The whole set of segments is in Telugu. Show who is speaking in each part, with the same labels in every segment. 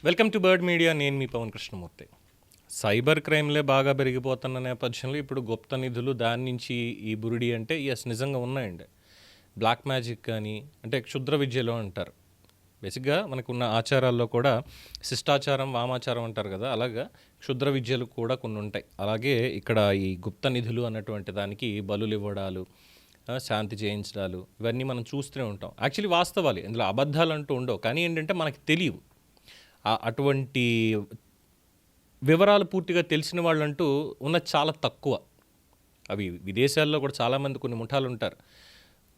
Speaker 1: Welcome to bird media. నేను మీ పవన్ కృష్ణమూర్తి. సైబర్ క్రైమ్లే బాగా పెరిగిపోతున్న నేపథ్యంలో ఇప్పుడు గుప్త నిధులు దాని నుంచి ఈ బురిడి అంటే ఎస్ నిజంగా ఉన్నాయండి. బ్లాక్ మ్యాజిక్ కానీ అంటే క్షుద్ర విద్యలో అంటారు. బేసిక్గా మనకున్న ఆచారాల్లో కూడా శిష్టాచారం వామాచారం అంటారు కదా, అలాగా క్షుద్ర విద్యలు కూడా కొన్ని ఉంటాయి. అలాగే ఇక్కడ ఈ గుప్త నిధులు అన్నటువంటి దానికి బలులు ఇవ్వడాలు, శాంతి చేయించడాలు ఇవన్నీ మనం చూస్తూనే ఉంటాం. యాక్చువల్లీ వాస్తవాలు, ఇందులో అబద్ధాలు అంటూ ఉండవు. కానీ ఏంటంటే మనకి తెలియవు అటువంటి వివరాలు పూర్తిగా తెలిసిన వాళ్ళంటూ ఉన్నది చాలా తక్కువ. అవి విదేశాల్లో కూడా చాలామంది కొన్ని ముఠాలు ఉంటారు,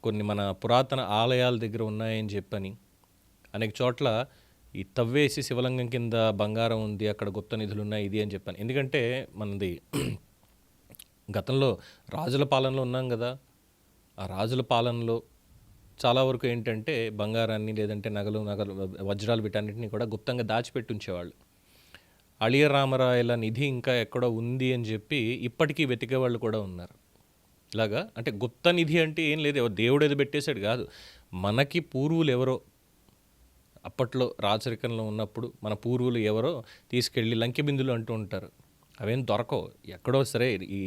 Speaker 1: కొన్ని మన పురాతన ఆలయాల దగ్గర ఉన్నాయని చెప్పని అనేక చోట్ల ఈ తవ్వేసి శివలింగం కింద బంగారం ఉంది, అక్కడ గుప్త నిధులు ఉన్నాయి ఇది అని చెప్పాను. ఎందుకంటే మనది గతంలో రాజుల పాలనలో ఉన్నాం కదా, ఆ రాజుల పాలనలో చాలా వరకు ఏంటంటే బంగారాన్ని లేదంటే నగలు వజ్రాలు వీటన్నిటిని కూడా గుప్తంగా దాచిపెట్టి ఉంచేవాళ్ళు. అళియ రామరాయల నిధి ఇంకా ఎక్కడో ఉంది అని చెప్పి ఇప్పటికీ వెతికే వాళ్ళు కూడా ఉన్నారు. ఇలాగా అంటే గుప్త నిధి అంటే ఏం లేదు, దేవుడు ఏదో పెట్టేశాడు కాదు. మనకి పూర్వులు ఎవరో, అప్పట్లో రాచరికంలో ఉన్నప్పుడు మన పూర్వులు ఎవరో తీసుకెళ్ళి లంకె బిందులు అంటూ ఉంటారు, అవేం దొరకవు. ఎక్కడో సరే ఈ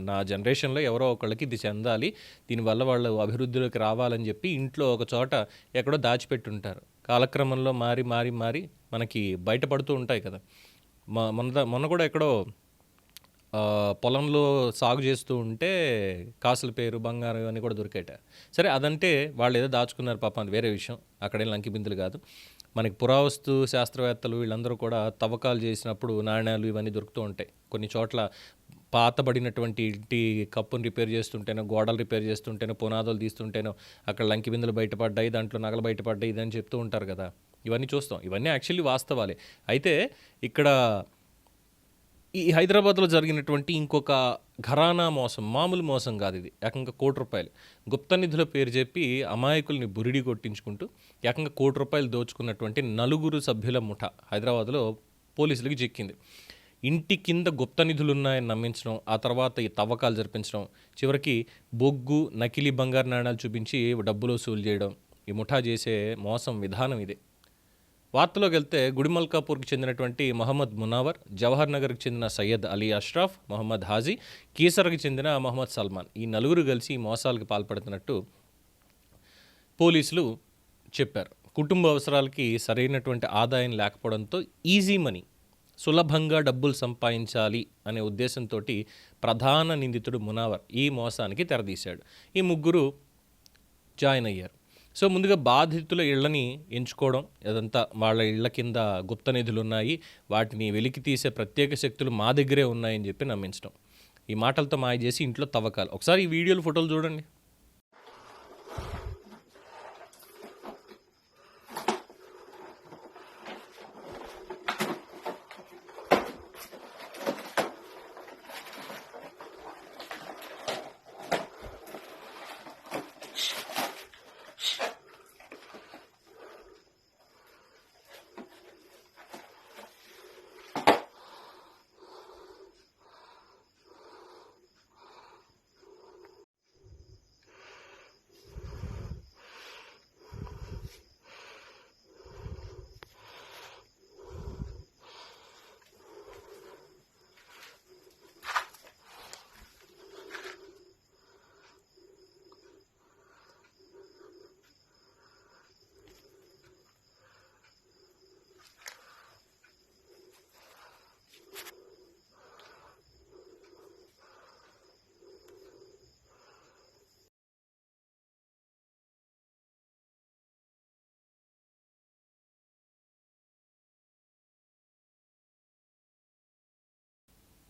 Speaker 1: నా జనరేషన్లో ఎవరో ఒకళ్ళకి ఇది చెందాలి, దీనివల్ల వాళ్ళు అభివృద్ధిలోకి రావాలని చెప్పి ఇంట్లో ఒక చోట ఎక్కడో దాచిపెట్టుంటారు. కాలక్రమంలో మారి మారి మారి మనకి బయటపడుతూ ఉంటాయి కదా. మొన్న కూడా ఎక్కడో పొలంలో సాగు చేస్తూ ఉంటే కాసుల పేరు బంగారం ఇవన్నీ కూడా దొరికేట. సరే అదంటే వాళ్ళు ఏదో దాచుకున్నారు పాపం, అది వేరే విషయం, అక్కడేం లంకి బిందులు కాదు. మనకి పురావస్తు శాస్త్రవేత్తలు వీళ్ళందరూ కూడా తవ్వకాలు చేసినప్పుడు నాణ్యాలు ఇవన్నీ దొరుకుతూ ఉంటాయి. కొన్ని చోట్ల పాతబడినటువంటి ఇంటి కప్పును రిపేర్ చేస్తుంటేనో, గోడలు రిపేర్ చేస్తుంటేనో, పునాదులు తీస్తుంటేనో అక్కడ లంకి బిందులు బయటపడ్డాయి, దాంట్లో నగలు బయటపడ్డాయి ఇదని చెప్తూ ఉంటారు కదా. ఇవన్నీ చూస్తాం, ఇవన్నీ యాక్చువల్లీ వాస్తవాలే. అయితే ఇక్కడ ఈ హైదరాబాద్లో జరిగినటువంటి ఇంకొక ఘరానా మోసం, మామూలు మోసం కాదు ఇది. ఏకంగా ₹1,00,00,000 గుప్త నిధుల పేరు చెప్పి అమాయకుల్ని బురిడి కొట్టించుకుంటూ ఏకంగా ₹1,00,00,000 దోచుకున్నటువంటి 4 సభ్యుల ముఠ హైదరాబాద్లో పోలీసులకి చిక్కింది. ఇంటి కింద గుప్త నిధులు ఉన్నాయని నమ్మించడం, ఆ తర్వాత ఈ తవ్వకాలు జరిపించడం, చివరికి బొగ్గు నకిలీ బంగారు నాణాలు చూపించి డబ్బులు వసూలు చేయడం, ఈ ముఠా చేసే మోసం విధానం ఇదే. వార్తలోకి వెళ్తే గుడిమల్కాపూర్కి చెందినటువంటి మొహమ్మద్ మునావర్, జవహర్ నగర్కి చెందిన సయ్యద్ అలీ అష్రఫ్, మొహమ్మద్ హాజీ, కీసర్కి చెందిన మొహమ్మద్ సల్మాన్, ఈ 4 కలిసి మోసాలకు పాల్పడుతున్నట్టు పోలీసులు చెప్పారు. కుటుంబ అవసరాలకి సరైనటువంటి ఆదాయం లేకపోవడంతో ఈజీ మనీ, సులభంగా డబ్బులు సంపాదించాలి అనే ఉద్దేశంతో ప్రధాన నిందితుడు మునావర్ ఈ మోసానికి తెరదీశాడు. ఈ 3 జాయిన్ అయ్యారు. సో ముందుగా బాధితుల ఇళ్లని ఎంచుకోవడం, అదంతా వాళ్ళ ఇళ్ల కింద గుప్త నిధులు ఉన్నాయి, వాటిని వెలికి తీసే ప్రత్యేక శక్తులు మా దగ్గరే ఉన్నాయని చెప్పి నమ్మించడం, ఈ మాటలతో మాయ చేసి ఇంట్లో తవ్వకాలు. ఒకసారి ఈ వీడియోలు ఫోటోలు చూడండి.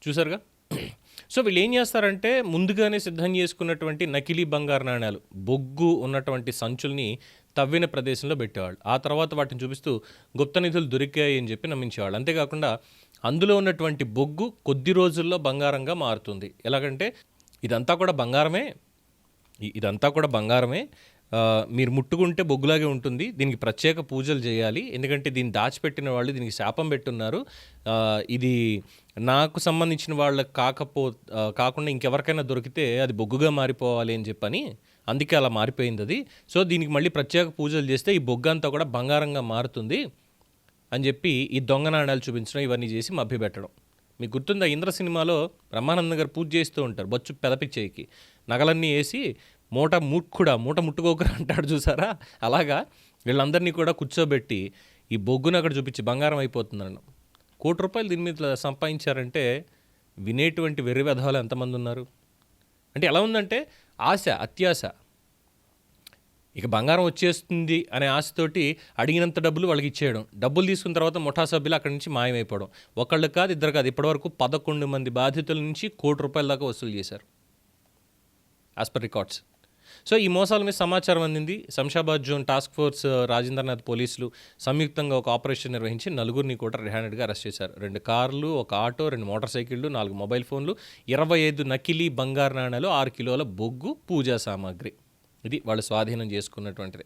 Speaker 1: చూసారుగా. సో వీళ్ళు ఏం చేస్తారంటే ముందుగానే సిద్ధం చేసుకున్నటువంటి నకిలీ బంగారు నాణ్యాలు, బొగ్గు ఉన్నటువంటి సంచుల్ని తవ్విన ప్రదేశంలో పెట్టేవాళ్ళు. ఆ తర్వాత వాటిని చూపిస్తూ గుప్త నిధులు దొరికాయి అని చెప్పి నమ్మించేవాళ్ళు. అంతేకాకుండా అందులో ఉన్నటువంటి బొగ్గు కొద్ది రోజుల్లో బంగారంగా మారుతుంది. ఎలాగంటే ఇదంతా కూడా బంగారమే, ఇదంతా కూడా బంగారమే, మీరు ముట్టుకుంటే బొగ్గులాగే ఉంటుంది, దీనికి ప్రత్యేక పూజలు చేయాలి, ఎందుకంటే దీన్ని దాచిపెట్టిన వాళ్ళు దీనికి శాపం పెట్టున్నారు, ఇది నాకు సంబంధించిన వాళ్ళకి కాకుండా ఇంకెవరికైనా దొరికితే అది బొగ్గుగా మారిపోవాలి అని చెప్పని, అందుకే అలా మారిపోయింది అది. సో దీనికి మళ్ళీ ప్రత్యేక పూజలు చేస్తే ఈ బొగ్గు అంతా కూడా బంగారంగా మారుతుంది అని చెప్పి ఈ దొంగ నాణాలు చూపించడం, ఇవన్నీ చేసి మభ్యపెట్టడం. మీకు గుర్తుందా, ఇంద్ర సినిమాలో బ్రహ్మానందం గారు పూజ చేస్తూ ఉంటారు బొచ్చు పెదపిచ్చేయికి, నగలన్నీ వేసి మూట ముట్టుకోకరా అంటాడు చూసారా, అలాగా వీళ్ళందరినీ కూడా కూర్చోబెట్టి ఈ బొగ్గును అక్కడ చూపించి బంగారం అయిపోతుందన్న. ₹1,00,00,000 దీని మీద సంపాదించారంటే వినేటువంటి వెర్రి వెధవలు ఎంతమంది ఉన్నారు? అంటే ఎలా ఉందంటే ఆశ, అత్యాశ. ఇక బంగారం వచ్చేస్తుంది అనే ఆశతోటి అడిగినంత డబ్బులు వాళ్ళకి ఇచ్చేయడం, డబ్బులు తీసుకున్న తర్వాత ముఠా సభ్యులు అక్కడి నుంచి మాయమైపోవడం. ఒకళ్ళు కాదు, ఇద్దరు కాదు, ఇప్పటివరకు 11 మంది బాధితుల నుంచి ₹1,00,00,000 దాకా వసూలు చేశారు యాజ్ పర్ రికార్డ్స్. సో ఈ మోసాల మీద సమాచారం అందింది. Shamshabad zone task force Rajendranath పోలీసులు సంయుక్తంగా ఒక ఆపరేషన్ నిర్వహించి 4గురిని కూడా రెడ్-హ్యాండెడ్గా అరెస్ట్ చేశారు. 2 కార్లు, ఒక ఆటో, 2 మోటార్ సైకిళ్లు, 4 మొబైల్ ఫోన్లు, 25 నకిలీ బంగారు నాణాలు, 6 కిలోల బొగ్గు, పూజా సామాగ్రి. ఇది వాళ్ళు స్వాధీనం చేసుకున్నటువంటిది.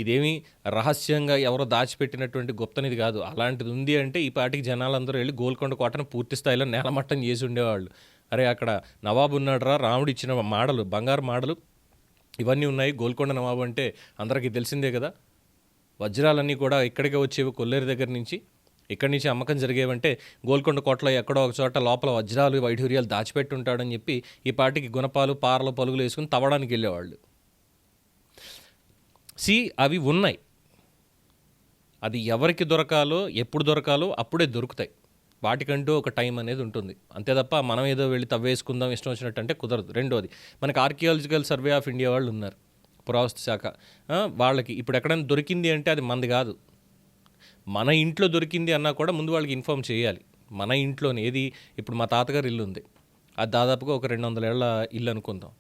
Speaker 1: ఇదేమీ రహస్యంగా ఎవరో దాచిపెట్టినటువంటి గుప్తనిది కాదు. అలాంటిది ఉంది అంటే ఈ పాటికి జనాలందరూ వెళ్ళి గోల్కొండ కోటను పూర్తి స్థాయిలో నేలమట్టం చేసి ఉండేవాళ్ళు. అరే అక్కడ నవాబు ఉన్నాడురా, రాముడు ఇచ్చిన మాడలు, బంగారు మాడలు ఇవన్నీ ఉన్నాయి. గోల్కొండ నవాబు అంటే అందరికీ తెలిసిందే కదా. వజ్రాలన్నీ కూడా ఇక్కడికే వచ్చేవి కొల్లేరు దగ్గర నుంచి. ఇక్కడి నుంచి అమ్మకం జరిగేవంటే గోల్కొండ కోటలో ఎక్కడో ఒక చోట లోపల వజ్రాలు, వైఢూర్యాలు దాచిపెట్టి ఉంటాడని చెప్పి ఈ పాటికి గుణపాలు, పారలు, పలుగులు వేసుకుని తవ్వడానికి వెళ్ళేవాళ్ళు. అవి ఉన్నాయి. అది ఎవరికి దొరకాలో, ఎప్పుడు దొరకాలో అప్పుడే దొరుకుతాయి. వాటికంటూ ఒక టైం అనేది ఉంటుంది. అంతే తప్ప మనం ఏదో వెళ్ళి తవ్వేసుకుందాం ఇష్టం వచ్చినట్టు అంటే కుదరదు. రెండోది, మనకి ఆర్కియాలజికల్ సర్వే ఆఫ్ ఇండియా వాళ్ళు ఉన్నారు, పురావస్తు శాఖ. వాళ్ళకి ఇప్పుడు ఎక్కడైనా దొరికింది అంటే అది మనది కాదు. మన ఇంట్లో దొరికింది అన్నా కూడా ముందు వాళ్ళకి ఇన్ఫామ్ చేయాలి. మన ఇంట్లోనే ఏది, ఇప్పుడు మా తాతగారి ఇల్లు ఉంది, అది దాదాపుగా ఒక 200 ఏళ్ల ఇల్లు అనుకుందాం.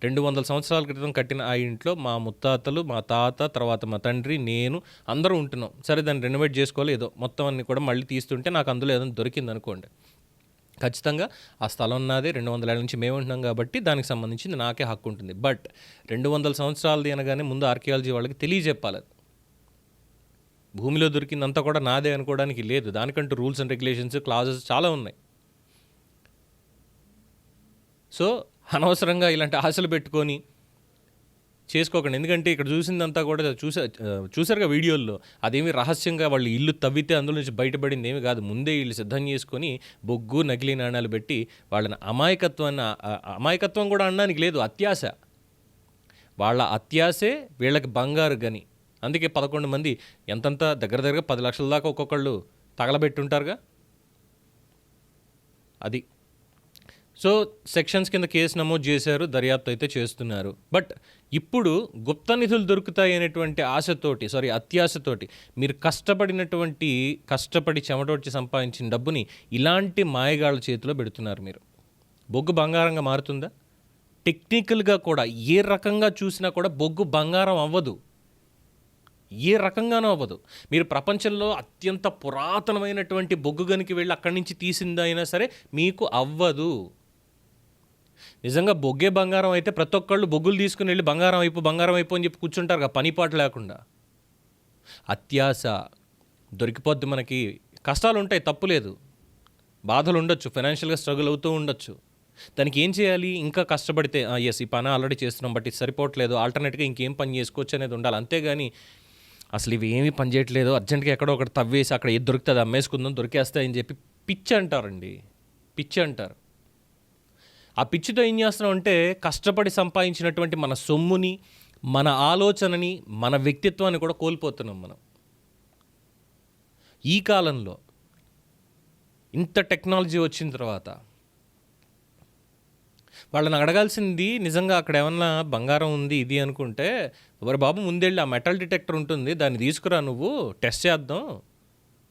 Speaker 1: 200 సంవత్సరాల క్రితం కట్టిన ఆ ఇంట్లో మా ముత్తాతలు, మా తాత, తర్వాత మా తండ్రి, నేను అందరూ ఉంటున్నాం. సరే దాన్ని రెనోవేట్ చేసుకోవాలి, ఏదో మొత్తం అన్ని కూడా మళ్ళీ తీస్తుంటే నాకు అందులో ఏదైనా దొరికింది అనుకోండి, ఖచ్చితంగా ఆ స్థలం నాదే. 200 ఏళ్ళ నుంచి మేము ఉంటున్నాం కాబట్టి దానికి సంబంధించింది నాకే హక్కు ఉంటుంది. బట్ 200 సంవత్సరాలది అనగానే ముందు ఆర్కియాలజీ వాళ్ళకి తెలియజెప్పాలి. భూమిలో దొరికిందంతా కూడా నాదే అనుకోవడానికి లేదు. దానికంటూ రూల్స్ అండ్ రెగ్యులేషన్స్, క్లాజెస్ చాలా ఉన్నాయి. సో అనవసరంగా ఇలాంటి ఆశలు పెట్టుకొని చేసుకోకండి. ఎందుకంటే ఇక్కడ చూసిందంతా కూడా చూసారుగా వీడియోల్లో, అదేమి రహస్యంగా వాళ్ళు ఇల్లు తవ్వితే అందులో నుంచి బయటపడింది ఏమి కాదు. ముందే వీళ్ళు సిద్ధం చేసుకొని బొగ్గు, నకిలీ నాణాలు పెట్టి వాళ్ళని అమాయకత్వం కూడా అనడానికి లేదు, అత్యాశ. వాళ్ళ అత్యాశే వీళ్ళకి బంగారు గని. అందుకే 11 మంది ఎంతంత దగ్గర 10 లక్షల దాకా ఒక్కొక్కళ్ళు తగలబెట్టుంటారుగా. అది. సో సెక్షన్స్ కింద కేసు నమోదు చేశారు, దర్యాప్తు అయితే చేస్తున్నారు. బట్ ఇప్పుడు గుప్త నిధులు దొరుకుతాయి అనేటువంటి అత్యాశతోటి మీరు కష్టపడి చెమటోడ్చి సంపాదించిన డబ్బుని ఇలాంటి మాయగాళ్ళ చేతిలో పెడుతున్నారు. మీరు బొగ్గు బంగారంగా మారుతుందా? టెక్నికల్గా కూడా ఏ రకంగా చూసినా కూడా బొగ్గు బంగారం అవ్వదు, ఏ రకంగానూ అవ్వదు. మీరు ప్రపంచంలో అత్యంత పురాతనమైనటువంటి బొగ్గు గనికి వెళ్ళి అక్కడి నుంచి తీసిందైనా సరే మీకు అవ్వదు. నిజంగా బొగ్గే బంగారం అయితే ప్రతి ఒక్కళ్ళు బొగ్గులు తీసుకుని వెళ్ళి బంగారం అయిపో అని చెప్పి కూర్చుంటారు, పనిపాటు లేకుండా. అత్యాశ దొరికిపోద్ది. మనకి కష్టాలు ఉంటాయి, తప్పులేదు, బాధలు ఉండొచ్చు, ఫైనాన్షియల్గా స్ట్రగుల్ అవుతూ ఉండొచ్చు. దానికి ఏం చేయాలి? ఇంకా కష్టపడితే ఈ పని ఆల్రెడీ చేస్తున్నాం బట్ ఇది సరిపోవట్లేదు, ఆల్టర్నేట్గా ఇంకేం పని చేసుకోవచ్చు అనేది ఉండాలి. అంతేగాని అసలు ఇవి ఏమీ పని చేయట్లేదు, అర్జెంట్గా ఎక్కడో ఒకటి తవ్వేసి అక్కడ ఏది దొరుకుతుంది అమ్మేసుకుందాం, దొరికేస్తాయని చెప్పి పిచ్చి అంటారండి, పిచ్చి అంటారు. ఆ పిచ్చితో ఏం చేస్తున్నాం అంటే కష్టపడి సంపాదించినటువంటి మన సొమ్ముని, మన ఆలోచనని, మన వ్యక్తిత్వాన్ని కూడా కోల్పోతున్నాం మనం. ఈ కాలంలో ఇంత టెక్నాలజీ వచ్చిన తర్వాత వాళ్ళని అడగాల్సింది, నిజంగా అక్కడ ఏమన్నా బంగారం ఉంది ఇది అనుకుంటే, ఎవరు బాబు ముందెళ్ళి ఆ మెటల్ డిటెక్టర్ ఉంటుంది దాన్ని తీసుకురా, నువ్వు టెస్ట్ చేద్దాం,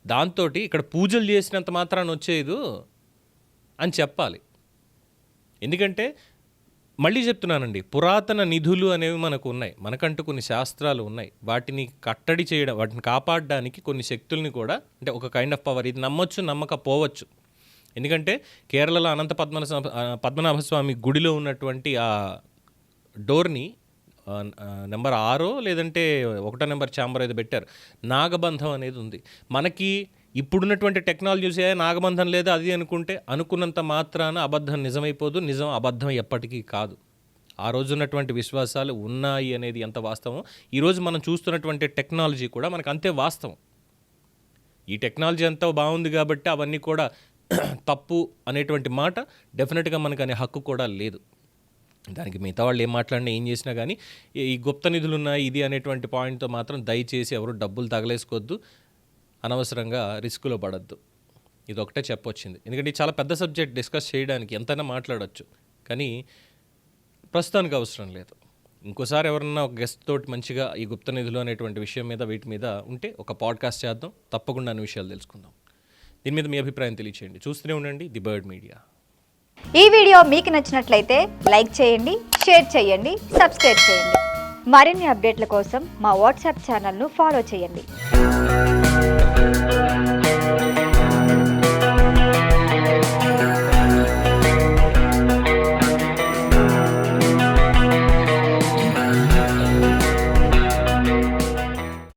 Speaker 1: దాంతో ఇక్కడ పూజలు చేసినంత మాత్రాన వచ్చేది అని చెప్పాలి. ఎందుకంటే మళ్ళీ చెప్తున్నానండి, పురాతన నిధులు అనేవి మనకు ఉన్నాయి, మనకంటూ కొన్ని శాస్త్రాలు ఉన్నాయి. వాటిని కట్టడి చేయడం, వాటిని కాపాడడానికి కొన్ని శక్తుల్ని కూడా, అంటే ఒక కైండ్ ఆఫ్ పవర్, ఇది నమ్మొచ్చు నమ్మకపోవచ్చు. ఎందుకంటే కేరళలో అనంత పద్మనాభస్వామి గుడిలో ఉన్నటువంటి ఆ డోర్ని నెంబర్ 6 లేదంటే 1 నెంబర్ ఛాంబర్ ఏదో పెట్టారు, నాగబంధం అనేది ఉంది. మనకి ఇప్పుడున్నటువంటి టెక్నాలజీస్ నాగబంధం లేదా అది అనుకుంటే అనుకున్నంత మాత్రాన అబద్ధం నిజమైపోదు, నిజం అబద్ధం ఎప్పటికీ కాదు. ఆ రోజు ఉన్నటువంటి విశ్వాసాలు ఉన్నాయి అనేది ఎంత వాస్తవం, ఈరోజు మనం చూస్తున్నటువంటి టెక్నాలజీ కూడా మనకు అంతే వాస్తవం. ఈ టెక్నాలజీ అంతా బాగుంది కాబట్టి అవన్నీ కూడా తప్పు అనేటువంటి మాట డెఫినెట్గా మనకు అనే హక్కు కూడా లేదు. దానికి మిగతా వాళ్ళు ఏం మాట్లాడినా ఏం చేసినా కానీ ఈ గుప్త నిధులు ఉన్నాయి ఇది అనేటువంటి పాయింట్తో మాత్రం దయచేసి ఎవరు డబ్బులు తగలేసుకోవద్దు, అనవసరంగా రిస్కులో పడద్దు. ఇది ఒకటే చెప్పొచ్చింది. ఎందుకంటే చాలా పెద్ద సబ్జెక్ట్ డిస్కస్ చేయడానికి ఎంతైనా మాట్లాడచ్చు, కానీ ప్రస్తుతానికి అవసరం లేదు. ఇంకోసారి ఎవరన్నా ఒక గెస్ట్ తోటి మంచిగా ఈ గుప్త నిధులు అనేటువంటి విషయం మీద వీటి మీద ఉంటే ఒక పాడ్కాస్ట్ చేద్దాం, తప్పకుండా అన్ని విషయాలు తెలుసుకుందాం. దీని మీద మీ అభిప్రాయం తెలియచేయండి. చూస్తూనే ఉండండి ది బర్డ్ మీడియా.
Speaker 2: ఈ వీడియో మీకు నచ్చినట్లయితే లైక్ చేయండి, షేర్ చేయండి, సబ్స్క్రైబ్ చేయండి. మరిన్ని అప్డేట్ల కోసం మా వాట్సాప్ ఛానల్ను ఫాలో చేయండి.